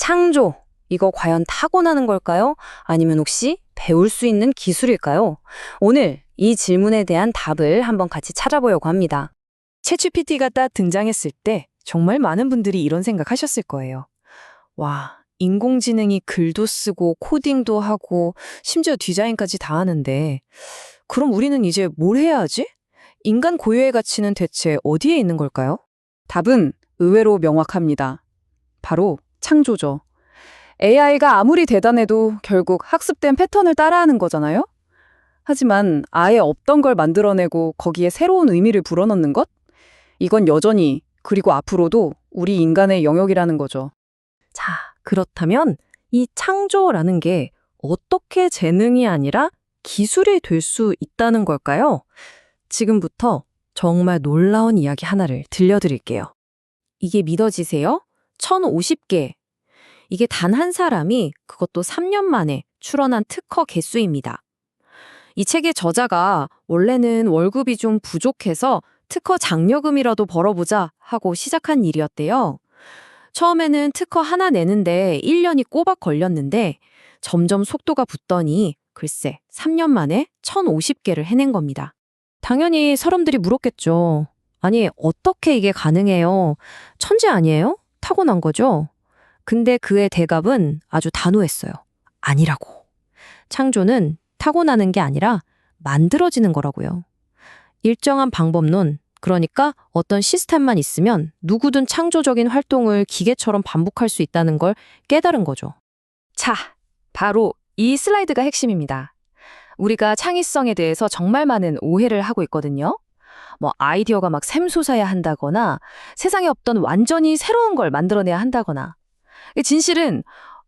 창조, 이거 과연 타고나는 걸까요? 아니면 혹시 배울 수 있는 기술일까요? 오늘 이 질문에 대한 답을 한번 같이 찾아보려고 합니다. 챗GPT가 딱 등장했을 때 정말 많은 분들이 이런 생각하셨을 거예요. 와, 인공지능이 글도 쓰고 코딩도 하고 심지어 디자인까지 다 하는데 그럼 우리는 이제 뭘 해야 하지? 인간 고유의 가치는 대체 어디에 있는 걸까요? 답은 의외로 명확합니다. 바로 창조죠. AI가 아무리 대단해도 결국 학습된 패턴을 따라하는 거잖아요? 하지만 아예 없던 걸 만들어내고 거기에 새로운 의미를 불어넣는 것? 이건 여전히, 그리고 앞으로도 우리 인간의 영역이라는 거죠. 자, 그렇다면 이 창조라는 게 어떻게 재능이 아니라 기술이 될 수 있다는 걸까요? 지금부터 정말 놀라운 이야기 하나를 들려드릴게요. 이게 믿어지세요? 1050개. 이게 단 한 사람이 그것도 3년 만에 출원한 특허 개수입니다. 이 책의 저자가 원래는 월급이 좀 부족해서 특허 장려금이라도 벌어보자 하고 시작한 일이었대요. 처음에는 특허 하나 내는데 1년이 꼬박 걸렸는데 점점 속도가 붙더니 글쎄 3년 만에 1050개를 해낸 겁니다. 당연히 사람들이 물었겠죠. 아니, 어떻게 이게 가능해요? 천재 아니에요? 타고난 거죠? 근데 그의 대답은 아주 단호했어요. 아니라고. 창조는 타고나는 게 아니라 만들어지는 거라고요. 일정한 방법론, 그러니까 어떤 시스템만 있으면 누구든 창조적인 활동을 기계처럼 반복할 수 있다는 걸 깨달은 거죠. 자, 바로 이 슬라이드가 핵심입니다. 우리가 창의성에 대해서 정말 많은 오해를 하고 있거든요. 아이디어가 막 샘솟아야 한다거나 세상에 없던 완전히 새로운 걸 만들어내야 한다거나. 진실은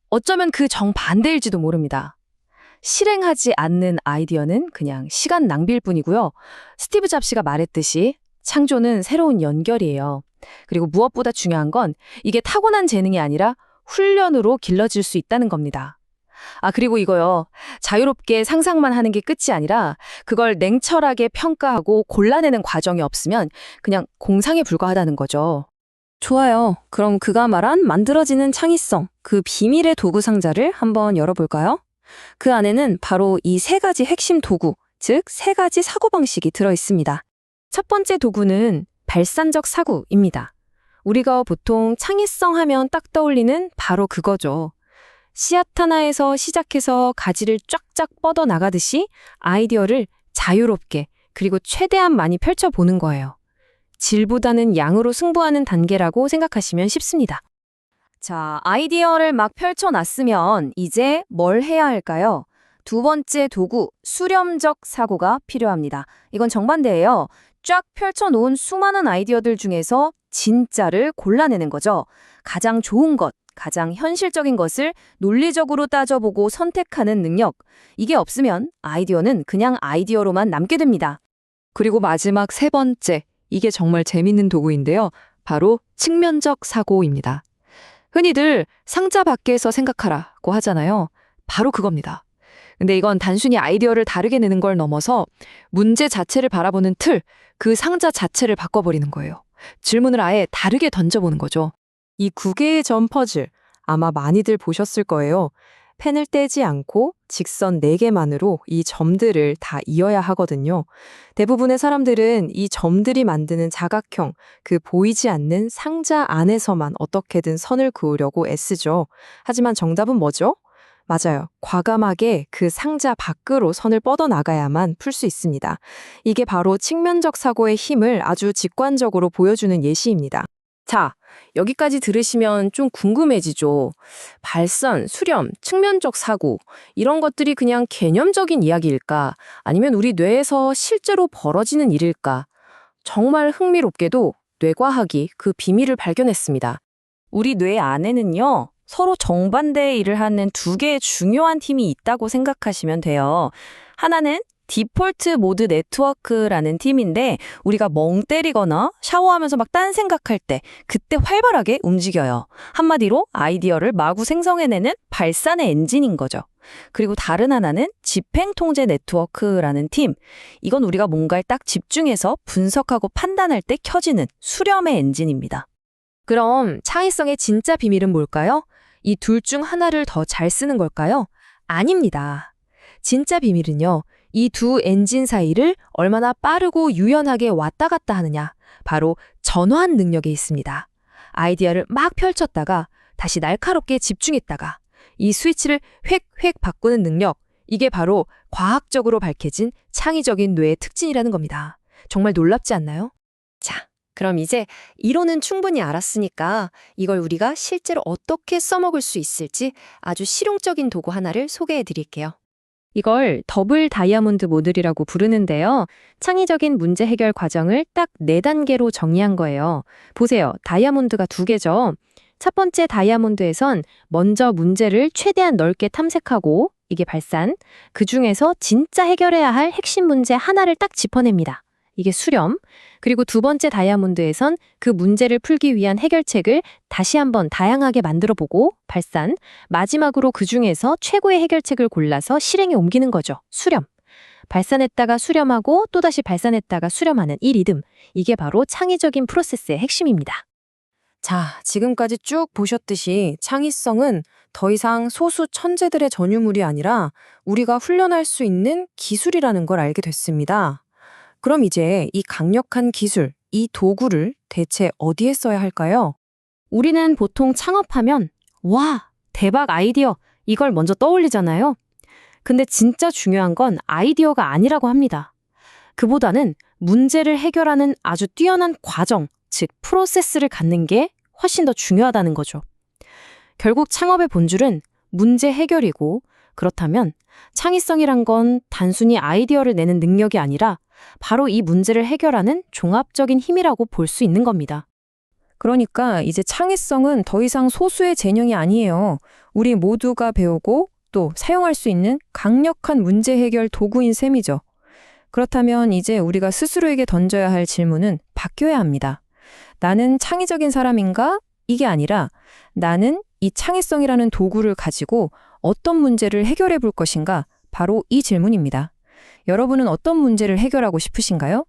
어쩌면 그 정반대일지도 모릅니다. 실행하지 않는 아이디어는 그냥 시간 낭비일 뿐이고요. 스티브 잡스가 말했듯이 창조는 새로운 연결이에요. 그리고 무엇보다 중요한 건 이게 타고난 재능이 아니라 훈련으로 길러질 수 있다는 겁니다. 그리고 이거요. 자유롭게 상상만 하는 게 끝이 아니라 그걸 냉철하게 평가하고 골라내는 과정이 없으면 그냥 공상에 불과하다는 거죠. 좋아요. 그럼 그가 말한 만들어지는 창의성, 그 비밀의 도구 상자를 한번 열어볼까요? 그 안에는 바로 이 세 가지 핵심 도구, 즉 세 가지 사고방식이 들어있습니다. 첫 번째 도구는 발산적 사고입니다. 우리가 보통 창의성 하면 딱 떠올리는 바로 그거죠. 씨앗 하나에서 시작해서 가지를 쫙쫙 뻗어나가듯이 아이디어를 자유롭게 그리고 최대한 많이 펼쳐보는 거예요. 질보다는 양으로 승부하는 단계라고 생각하시면 쉽습니다. 자, 아이디어를 막 펼쳐놨으면 이제 뭘 해야 할까요? 두 번째 도구, 수렴적 사고가 필요합니다. 이건 정반대예요. 쫙 펼쳐놓은 수많은 아이디어들 중에서 진짜를 골라내는 거죠. 가장 좋은 것, 가장 현실적인 것을 논리적으로 따져보고 선택하는 능력. 이게 없으면 아이디어는 그냥 아이디어로만 남게 됩니다. 그리고 마지막 세 번째, 이게 정말 재밌는 도구인데요. 바로 측면적 사고입니다. 흔히들 상자 밖에서 생각하라고 하잖아요. 바로 그겁니다. 근데 이건 단순히 아이디어를 다르게 내는 걸 넘어서 문제 자체를 바라보는 틀, 그 상자 자체를 바꿔버리는 거예요. 질문을 아예 다르게 던져보는 거죠. 이 9개의 점 퍼즐, 아마 많이들 보셨을 거예요. 펜을 떼지 않고 직선 4개만으로 이 점들을 다 이어야 하거든요. 대부분의 사람들은 이 점들이 만드는 사각형, 그 보이지 않는 상자 안에서만 어떻게든 선을 그으려고 애쓰죠. 하지만 정답은 뭐죠? 맞아요. 과감하게 그 상자 밖으로 선을 뻗어나가야만 풀 수 있습니다. 이게 바로 측면적 사고의 힘을 아주 직관적으로 보여주는 예시입니다. 자, 여기까지 들으시면 좀 궁금해지죠. 발산, 수렴, 측면적 사고, 이런 것들이 그냥 개념적인 이야기일까? 아니면 우리 뇌에서 실제로 벌어지는 일일까? 정말 흥미롭게도 뇌과학이 그 비밀을 발견했습니다. 우리 뇌 안에는요, 서로 정반대의 일을 하는 두 개의 중요한 팀이 있다고 생각하시면 돼요. 하나는 디폴트 모드 네트워크라는 팀인데 우리가 멍 때리거나 샤워하면서 막 딴 생각할 때 그때 활발하게 움직여요. 한마디로 아이디어를 마구 생성해내는 발산의 엔진인 거죠. 그리고 다른 하나는 집행 통제 네트워크라는 팀. 이건 우리가 뭔가를 딱 집중해서 분석하고 판단할 때 켜지는 수렴의 엔진입니다. 그럼 창의성의 진짜 비밀은 뭘까요? 이 둘 중 하나를 더 잘 쓰는 걸까요? 아닙니다. 진짜 비밀은요, 이 두 엔진 사이를 얼마나 빠르고 유연하게 왔다 갔다 하느냐, 바로 전환 능력에 있습니다. 아이디어를 막 펼쳤다가 다시 날카롭게 집중했다가 이 스위치를 획획 바꾸는 능력, 이게 바로 과학적으로 밝혀진 창의적인 뇌의 특징이라는 겁니다. 정말 놀랍지 않나요? 자, 그럼 이제 이론은 충분히 알았으니까 이걸 우리가 실제로 어떻게 써먹을 수 있을지 아주 실용적인 도구 하나를 소개해 드릴게요. 이걸 더블 다이아몬드 모듈이라고 부르는데요. 창의적인 문제 해결 과정을 딱 4단계로 정의한 거예요. 보세요. 다이아몬드가 2개죠. 첫 번째 다이아몬드에선 먼저 문제를 최대한 넓게 탐색하고 이게 발산, 그 중에서 진짜 해결해야 할 핵심 문제 하나를 딱 짚어냅니다. 이게 수렴. 그리고 두 번째 다이아몬드에선 그 문제를 풀기 위한 해결책을 다시 한번 다양하게 만들어보고 발산. 마지막으로 그 중에서 최고의 해결책을 골라서 실행에 옮기는 거죠. 수렴. 발산했다가 수렴하고 또다시 발산했다가 수렴하는 이 리듬. 이게 바로 창의적인 프로세스의 핵심입니다. 자, 지금까지 쭉 보셨듯이 창의성은 더 이상 소수 천재들의 전유물이 아니라 우리가 훈련할 수 있는 기술이라는 걸 알게 됐습니다. 그럼 이제 이 강력한 기술, 이 도구를 대체 어디에 써야 할까요? 우리는 보통 창업하면 와, 대박 아이디어 이걸 먼저 떠올리잖아요. 근데 진짜 중요한 건 아이디어가 아니라고 합니다. 그보다는 문제를 해결하는 아주 뛰어난 과정, 즉 프로세스를 갖는 게 훨씬 더 중요하다는 거죠. 결국 창업의 본질은 문제 해결이고 그렇다면 창의성이란 건 단순히 아이디어를 내는 능력이 아니라 바로 이 문제를 해결하는 종합적인 힘이라고 볼 수 있는 겁니다. 그러니까 이제 창의성은 더 이상 소수의 재능이 아니에요. 우리 모두가 배우고 또 사용할 수 있는 강력한 문제 해결 도구인 셈이죠. 그렇다면 이제 우리가 스스로에게 던져야 할 질문은 바뀌어야 합니다. 나는 창의적인 사람인가? 이게 아니라 나는 이 창의성이라는 도구를 가지고 어떤 문제를 해결해 볼 것인가? 바로 이 질문입니다. 여러분은 어떤 문제를 해결하고 싶으신가요?